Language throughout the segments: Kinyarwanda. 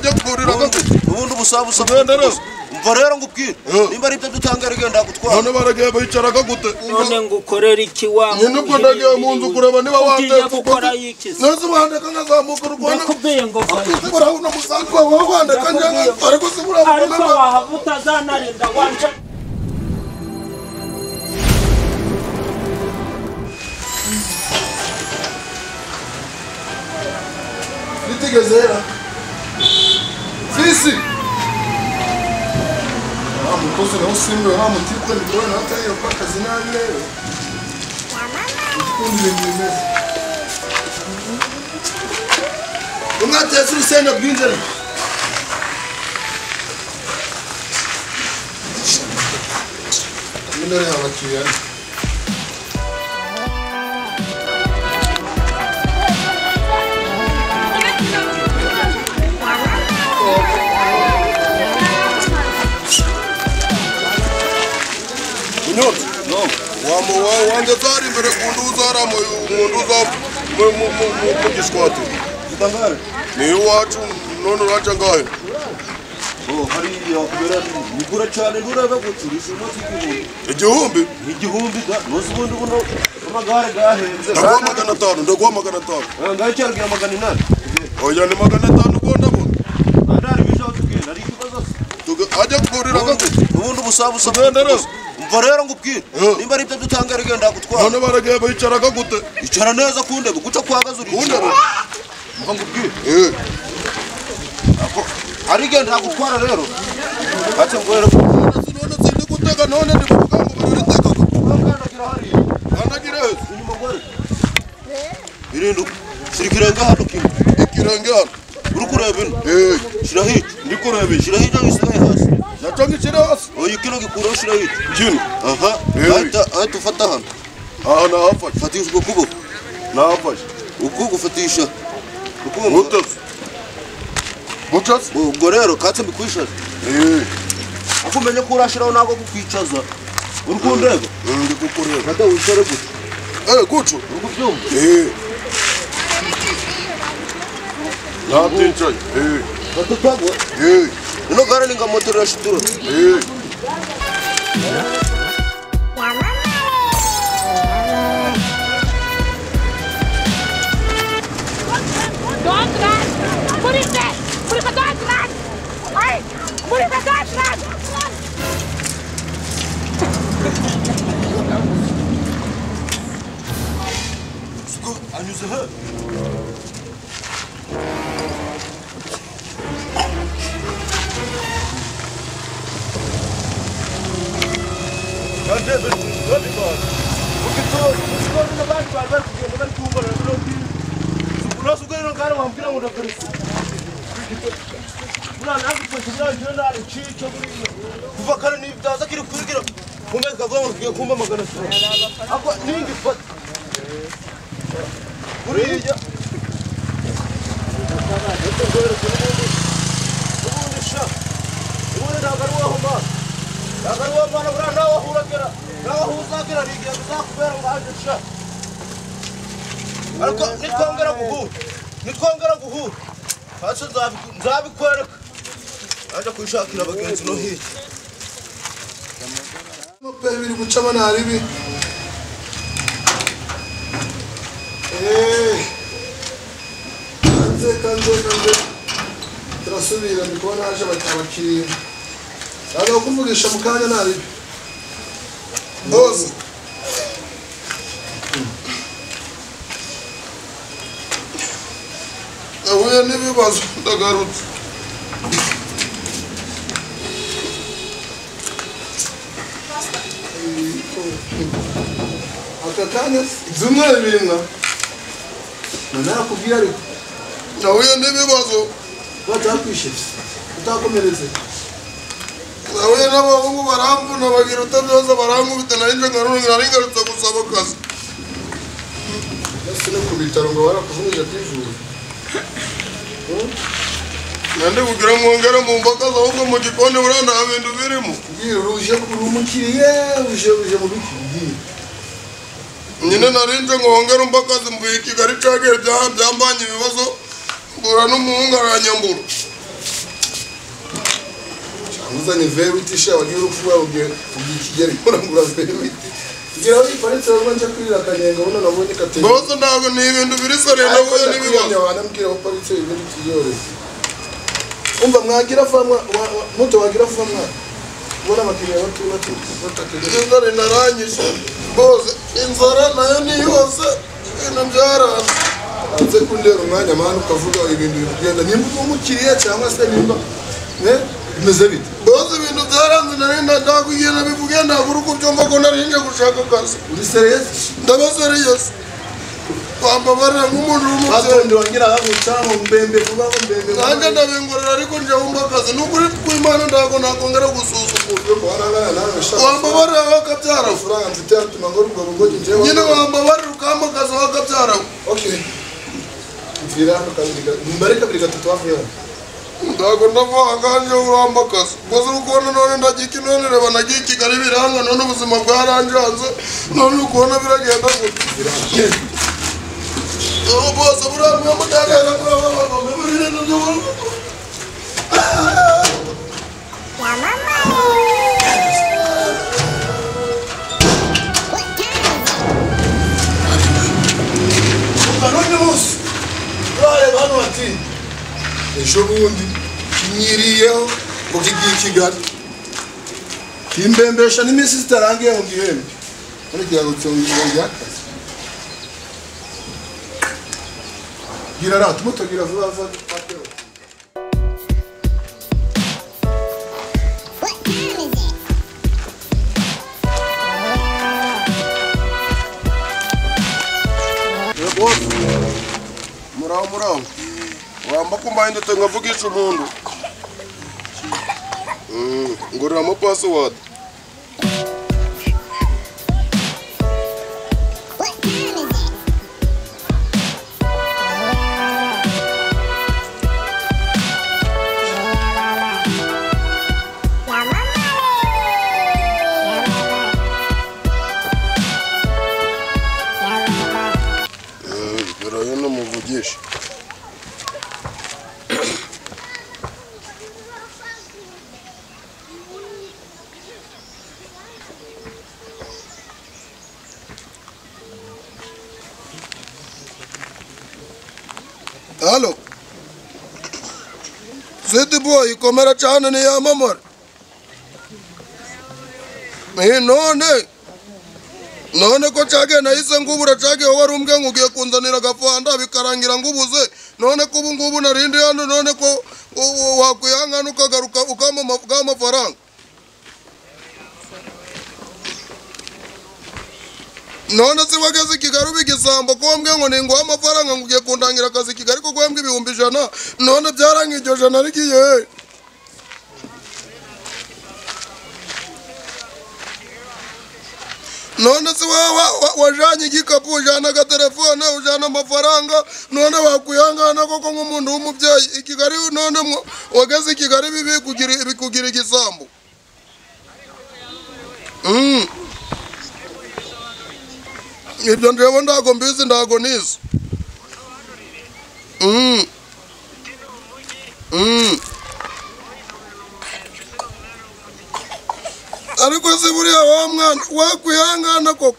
ajya kurira gute ubundi ubusabusa umva rero ngubwire nimba ari byo dutanga rigenda gutwara none baragiye bicaraga gute none ngukorera iki wa nyine ubwo ndagiye mu nzu kureba niba ugiye gukora iki nose bandeka nkazamuka urwana nakubwiye ngo urabona umusanzu wawe wandeka njyanga ariko si burabona ariko wahava utazanarinda wanje nitigezera fisi mukozi nawe usimbuye wa mutipe ndikubona natangira gukora akazi nabi rero ukundi ibintu bimeze umwatetse urusenda bw'inzara nyine rero abakiriya wanjye zari imbere kundi uzaramo umuntu uza mu gishwati ni iwacu none uraca ngahe hariya kubera nigura cyane nturebe gucurisha igihumbi igihumbi nose ubundi buno amagare gahenze ndaguha 500 ndaguha 500 ngaho cyarubwira 800 oya ni 500 ubwo ndabona andari bishaho tugenda ari ikibazo ajya kurira gute ubundi ubusabusa umva rero ngubwire nimba ari byo dutanga rigenda gutwara none baragiye bicaraga gute icara neza kundebe guca kwagaza uri kundebe umva ngubwire ako arigenda gutwara rero ate ngwere none sindi gutega none ndi kuvuga ngo bararitega kandagira hari kandagira heza inyuma ngwere irindu shirikirenga hano kimwe ikirenge hano uri kureba ino shira hirya ndi kureba shira hirya ngisigaye hasi naco ngikiri hasi oya kino gikuraho shira hirya kino aha ahita ufata hano aha nahafashe fatisha ubwo kuboko nahafashe ukugu fatisha mutasi mutasi ubwo rero katse mbikwishaza uko umenye ko urashiraho ntabwo kukwicaza uri kundeba ndi kukureba fata wicare gutya guco uri kubyumva nabyicaye fata utagwa ino gare ni nga moto irashitura Don't run! Put it there! Put it for don't run! Hey! Put it for don't run! anyuze he kuva kare nibyaza kiri kurigira kumbe kavamo kigiye kumba magana ako ningi fata buriya nitwongera guhura hasi nzabikwereka aje kwishakira abagenzi no hirya amapera biri gucamo naribi kanze turasubira ndi kubona haje abakiriya naza kukuvugisha mu kanya naribi bose nahuye n'ibibazo ndagarutse aka kanya ibyumweru bibiri narakubwiye ariko nahuye n'ibibazo batakwishyuye utakomeretse nahuye n'abahungu barambuna bagira utabyoza barankubita narinje ngarutse gusaba akazi ese no ku bitaro ngo barakuvunije kwivura nande kugira mwongere mu mbaga ahubwo mu gikoni buriya nta bintu birimo bwira uje umukiriye uje mu biki nyine narinje ngo wongere umbakazi mvuye i Kigali cagiye byambanye ibibazo mbura n'umuhungu aranyambura Uzanye verity sha wagiye urupfu wawe ubikigeri kurangura verity. Gira wiparitse wanje kwira kanyenga ubona nabonye kate. Bozo ndago ni ibintu biri sore nawe nibibazo. Wanambwira waparitse ibintu kiyore. Umva mwagira famwa moto wagira famwa. Ubona bakiriya batu batakije. Inzara naranyishe. Boze inzara nayo ni yose. Nambyara. Anze kundera umwanya manu kavuga ibintu bigenda nimba umukiriya cyangwa se nimba bimeze bite. Boze ibintu byaranze narenda ndakugenda bivuge ndagura uko byumva ko narinje gushaka akazi. Uri serious? Ndaba serious. Kwambabara nk'umuntu w'umutse. Batonde wangira agucamo mbembe kuba mbembe. Nanje ndabingorera ariko nje wumva akazi nukuri kw'Imana ndago nakongera gusuzugura. Warangana nawe shaka. Kwambabara wakabyara furanga mfite atuma ngo rugo rugo nje. Nyine wambabara ukamba akazi wakabyara. Okay. Mfira akaziga. Mbareka biri gatatu avuye. Ndago ndavanga nje uramba akazi. Boze ukubona none ndagiki none reba nagiki Kigali biranga none ubuzima bwaranjanze. None ukubona biragenda gute. Oh, boss, I'm going to Gira rato, moto gira vuba vuba pateo. What time is it? Boss. Murao. Wamba kumbainde tengavugisha umuntu. Ngorera mo password. Hello. Zedi boy, komera chana ni ya mamar. None ko chage na isa ngubura chage warumge ngugiye kunzanira gafanda bikarangira ngubuze. None ko ngubu narindi hano none ko wakuyanga nukagaruka ukama amafaranga. None se wageze Kigali bigisambo ko mbwe ngo ningo amafaranga ngugiye kundangira akazi Kigali ko gwembwe ibihumbi 100 none byarangije 100 arigiye none se wajanye igikapu ujana ga telefone ujana amafaranga none wakuyangana koko nk'umuntu w'umubyeyi Kigali none wageze Kigali bikugira igisambo ibyo ndebo ndago mbizi ndago nizo ariko se buriya wa mwana wakwihangana koko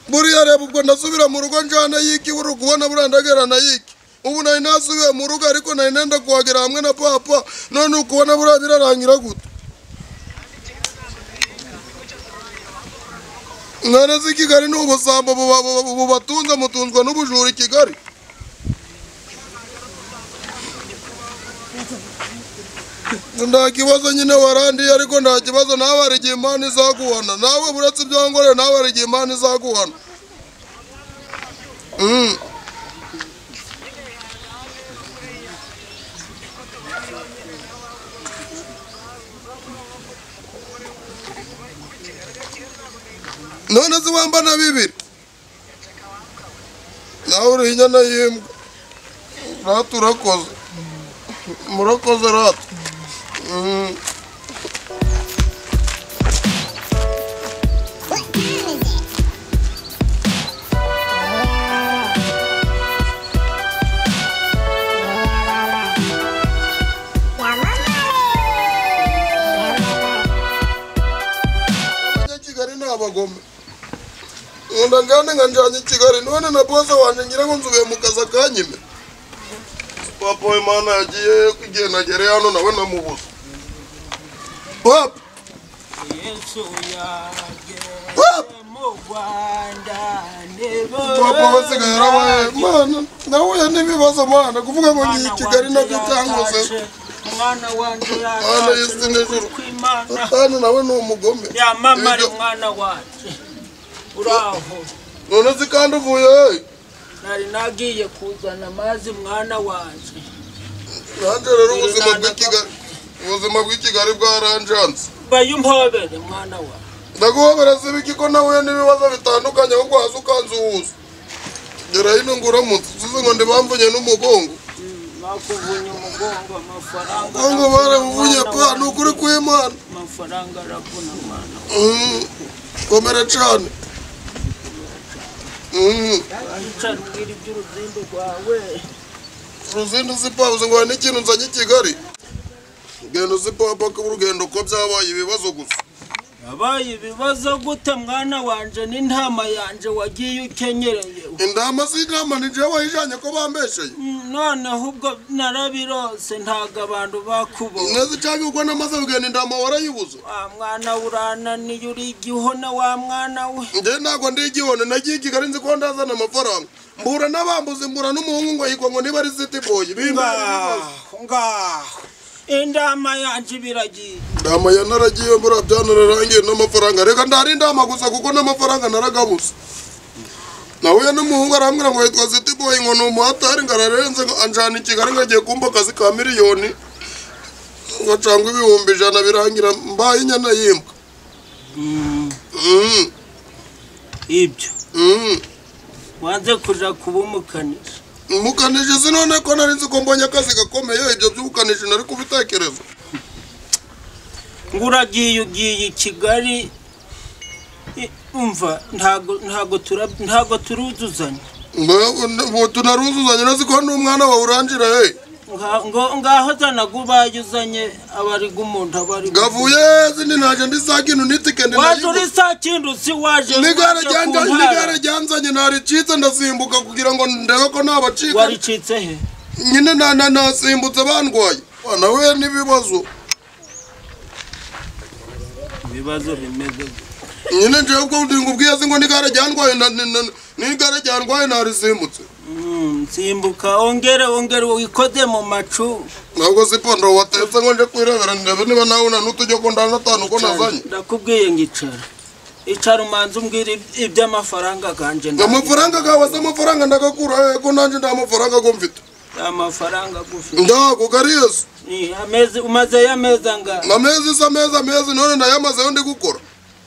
buriya reba ubwo ndasubira mu rugo njana yiki uri kubona burandagera na yiki ubu nari nasubiye mu rugo ariko nari nenda kuhagera hamwe na papa none ukubona buriya birarangira gute None se Kigali n'ubusambo bubatunze mutunzwa n'ubujura Kigali nda kibazo nyine warandiye ariko nda kibazo nawe ari Imana izaguhana nawe buretse byongore nawe ari Imana izaguhana None se wambana bibiri nawe uri inyana y'imbwa rata urakoze murakoze rata amagome ndangane nganjanye Kigali none na boss wanje ngira ngo nzuye mu kaza kanyime papa we mana yagiye kugenda gere hano nawe namubuza papa Yesu yaje papa mu Rwanda nebo papa wasigara wae mana nawe n'ibibazo mana kuvuga ngo ngiye Kigali nabyo cyangose mwana wanje ana yisine juru kwimana hano nawe no umugome ya mama ari mwana wanje uraho none zikandi uvuye nari nagiye kuzana amazi mwana wanje nanje rero ubuzima bw'Ikigali bwaranjanze bayumpobere mwana wanje ndaguhobera zibiki ko nawe n'ibibazo bitandukanye ahubwo haza ukanzuhuza gera hino nguramutse uzize ngo ndibamvunye n'umugongo nakuvunye umugongo amafaranga ngo baravunye pa nukuri kw'Imana amafaranga aravuna mwana komera cyane Anchana ngiri by'uruzindo rwawe uruzindo zipabuze ngo n'ikintu nzanye Kigali gendo zipapa ko urugendo ko byabaye ibibazo gusa yabaye ibibazo gute mwana wanje n'intama yanje wagiye ukenyereye indama z'intama nije wayijanye ko bambesheye none ahubwo narabirose ntaga abantu bakubona neze cyangwa uko namaze kugenda indama warayibuze mwana urana ni yuri gihona wa mwana we nje nago ndi igihone nagiye Kigali nzi ko ndazana amafaranga mbura nabambuze mbura n'umuhungu ngo yikwa ngo niba ari city boy ngaho indama yanje biragiye ndama yanaragiye mbura byanararangiye n'amafaranga reka ndari ndama gusa kuko n'amafaranga naragabuze nawe n'umuhungu arambwira ngo yitwa city boy ngo n'umuhatari ngararenze anjana Kigali ngagiye kumba akazi ka miliyoni ngo cangwa 100,000 birangira mbaye inyana yimbwa ibyo wanze kuja kubumukanisha umukanije zinone ko nari nzi ko mbonye akazi gakomeye ibyo by'ubukanije nari kubitekereza nguragiye ugiye Kigali umva ntago turuzuzanya ngo tunaruzuzanya nazi ko n'umwana wawe urangira ngaho zana gubayuzanye abari gumuntu abari gavuye zindi naje ndi sakintu nitike ndi waje uri sakintu si waje nigare ryanzanye naricitse ndasimbuka kugira ngo ndebe ko nabacika waricitse he nyine nasimbutse bandwaye nawe n'ibibazo bimeze nyine nje ubwo ndingo ubwiye ngo nigare ryandwaye narisimbutse simbuka ongere wikoze mu macu ntabwo sipondo watetse ngo nje kwirebera ndebe niba nawe n'utujye ko ndanatanu ko nazanye ndakubwiye icara umanza umbwira iby'amafaranga ganje amafaranga gawe amafaranga ndagakura ko nanje nda amafaranga go mfite amafaranga gufite ndago gariyese amezi umaze yameza nga amezi none nayamaze yo ndi gukora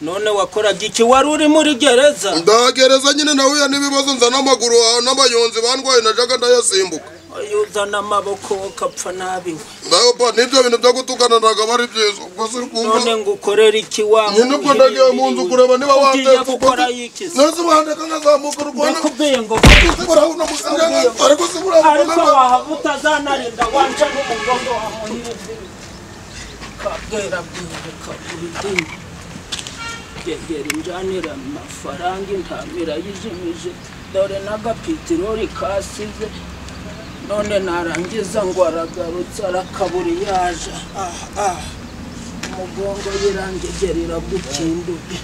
none wakoraga iki wari uri muri gereza ndagereza nyine nawe n'ibibazo nzana amaguru n'abayonzi bandwaye najaga ndayasimbuka ayuzana amaboko ukapfa nabi nayo pa nibyo bintu byo gutukana ndaga bari byiza ubwo siri kumva none ngukorera iki wa nyine uko ndagiye mu nzu kureba niba wateye gukora iki nose bandeka ngazamuka urwana nakubwiye ngo urabona musanga ariko ariko utazanarinda wanje n'umugongo wa muhire kabwera kaburi yegera injanira amafaranga intamira yijimije dore n'agapitiroli kasize none narangiza ngo aragarutse arakaburi yaje umugongo yirangegerera gukinduye